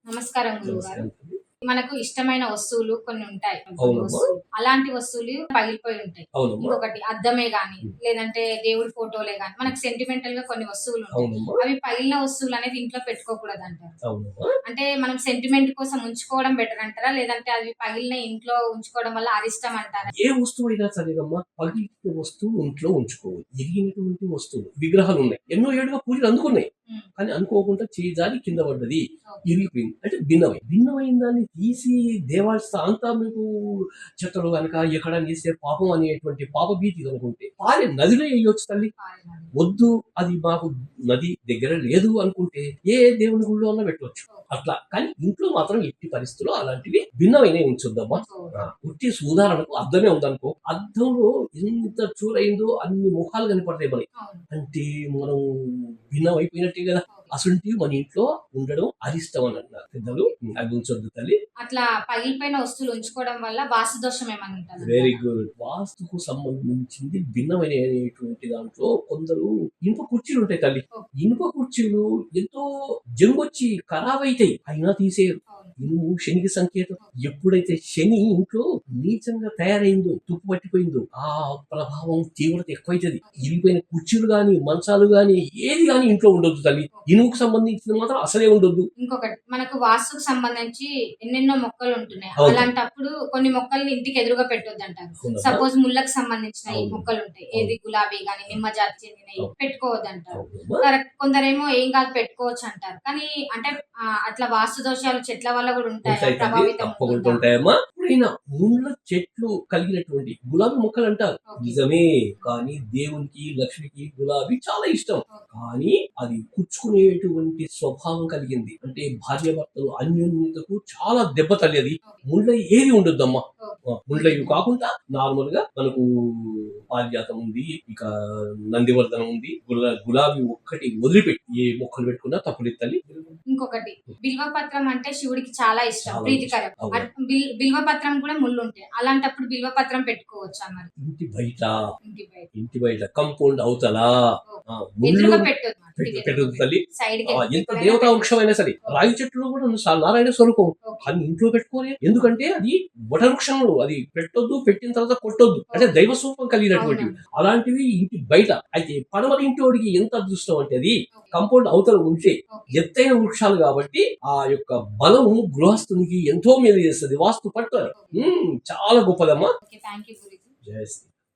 నమస్కారం గురువుగారు. నమస్కారం. మనకు ఇష్టమైన వస్తువులు కొన్ని ఉంటాయి. కొన్ని అవునమ్మా. వస్తువులు. అలాంటి వస్తువులు పగిలిపోయి ఉంటాయి. అవునమ్మా. ఇంకొకటి అద్దమే గాని, హ్మ్. లేదంటే దేవుడి ఫోటోలే గాని, మనకు సెంటిమెంటల్‌గా కొన్ని వస్తువులుంటాయి. అవునమ్మా. అవి పగిలిన వస్తువులనేవి ఇంట్లో పెట్టుకోకూడదంటారు. అవునమ్మా. అంటే మనం సెంటిమెంట్ కోసం ఉంచుకోవడం బెటర్ అంటారా? లేదంటే అవి పగిలిన ఇంట్లో ఉంచుకోవడం వల్ల అరిష్టం అంటారా? ఏ వస్తువైనా సరేనమ్మా, పగిలిన వస్తువు ఇంట్లో ఉంచుకోవద్దు. ఇరిగినటువంటి వస్తువులు, విగ్రహాలున్నాయి. ఎన్నో ఏళ్లుగా పూజలు అందుకున్నాయి. హ్మ్. కానీ అనుకోకుండా చేయి జారి కింద పడ్డది. ఓకే. ఇరిగిపోయింది. అంటే భిన్నమైన దాన్ని తీసి అంతా మీకు చెత్తలో గనక ఎక్కడైనా ఏస్తే పాపం అనేటువంటి పాపభీతి కనుకుంటే నదిలో ఎయ్యొచ్చు తల్లి. పాలినది. వద్దు, అది మాకు నది దగ్గర లేదు అనుకుంటే ఏ దేవుని గుళ్ళో అన్నా పెట్టవచ్చు. అట్లా. కానీ ఇంట్లో మాత్రం ఎట్టి పరిస్థితుల్లో అలాంటివి భిన్నమైనవి ఉంచొద్దమ్మా. ఉంచుకోకూడదు. ఉట్టి ఉదాహరణకు అద్దమే ఉందనుకో, అద్దంలో ఎంత చూరైందో అన్ని ముఖాలు కనపడతాయి మనకి. అవును. అంటే మనం భిన్నం అయిపోయినట్టే కదా. ఓకే. అసలుంటివి మన ఇంట్లో ఉండడం అరిష్టం అని అన్నారు పెద్దలు. అవి ఉంచొద్దు తల్లి. అట్లా పగిలిపోయిన వస్తువులు ఉంచుకోవడం వల్ల వాస్తు దోషం ఏమైనా వెరీ ఉంటదంటారా? గుడ్. వాస్తుకు సంబంధించింది భిన్నమైనటువంటి దాంట్లో కొందరు ఇనుప కుర్చీలు ఉంటాయి తల్లి. ఓకే. ఇనుప కుర్చీలు ఎంతో జంగొచ్చి ఖరాబైతాయి. అయినా తీసేయరు. అవును. ఇనుము శనికి సంకేతం. ఎప్పుడైతే శని ఇంట్లో నీచంగా తయారైందో, తుప్పు పట్టిపోయిందో, ఆ ప్రభావం తీవ్రత ఎక్కువైతది. ఇరిగిపోయిన కుర్చీలు గాని, మంచాలు గాని, ఏది గాని ఇంట్లో ఉండొద్దు తల్లి. ఇనుముకు సంబంధించింది మాత్రం అసలే ఉండొద్దు. ఇంకొకటి మనకు వాస్తుకు సంబంధించి ఎన్నెన్నో మొక్కలు ఉంటున్నాయి. అవును. అలాంటప్పుడు కొన్ని మొక్కల్ని ఇంటికి ఎదురుగా పెట్టొద్దంటారు. అవునమ్మా. సపోజ్ ముళ్ళకి సంబంధించినయి అవును. మొక్కలు ఉంటాయి. అవును. ఏది గులాబీ గాని, నిమ్మ జాతి చెందినయి అవును. పెట్టుకోవద్దంటారు. అవునమ్మా. కరెక్ట్. కొందరేమో ఏం కాదు పెట్టుకోవచ్చు అంటారు. కానీ అంటే అట్లా వాస్తు దోషాలు చెట్ల వల్ల కూడా ఉంటాయా? ఉంటాయి తల్లి. ప్రభావితం తప్పకుండా ఉంటుందా? ఉంటాయమ్మా. ఎప్పుడైనా ముళ్ళ చెట్లు కలిగినటువంటి గులాబీ మొక్కలు అంటారు. ఓకే. నిజమే. కానీ దేవునికి, లక్ష్మికి గులాబీ చాలా ఇష్టం. ఓకే. కానీ అది కుచ్చుకునేటువంటి స్వభావం కలిగింది. అంటే భార్యాభర్తలు అన్యోన్యతకు చాలా దెబ్బ తల్లి. ఓకే. ముళ్ళ ఏది ఉండొద్దమ్మా. ఓకే. ముళ్ళవి కాకుండా నార్మల్ గా మనకు పారిజాతం ఉంది, ఇక నందివర్ధనం ఉంది. గులాబీ ఒక్కటి వదిలిపెట్టి ఏ మొక్కలు పెట్టుకున్నా తప్పులేదు తల్లి. ఇంకొకటి బిల్వపత్రం అంటే శివుడికి చాలా ఇష్టం. చాలా ప్రీతికరం. ఇష్టం. అవును. బిల్వపత్రం కూడా ముళ్ళుంటాయి. అలాంటప్పుడు బిల్వపత్రం పెట్టుకోవచ్చా మరి? ఇంటి బయట ఇంటి బయట. ఇంటి బయట కంపౌండ్ అవతల ముళ్ళు ఎదురుగా పెట్టొద్దు. పెట్టదు తల్లి. సైడ్‌కి ఎంత దేవతా వృక్షమైనా సరే, రాగి చెట్టులో కూడా నారాయణ స్వరూపం. కానీ ఇంట్లో పెట్టుకోలే. ఎందుకంటే అది వటవృక్షం. అది పెట్టొద్దు, పెట్టిన తర్వాత కొట్టొద్దు. అంటే దైవ స్వరూపం కలిగినటువంటివి. అలాంటివి ఇంటి బయట. అయితే పడమర ఇంటి వాడికి ఎంత అదృష్టం అంటే అది కంపౌండ్ అవతల ఉంటే ఎత్తైన వృక్షాలు కాబట్టి ఆ యొక్క బలం గృహస్థునికి ఎంతో మేలు చేస్తుంది. వాస్తు పట్టారు. చాలా గొప్పదమ్మా. ఓకే. Thank you Guruji. జై శ్రీ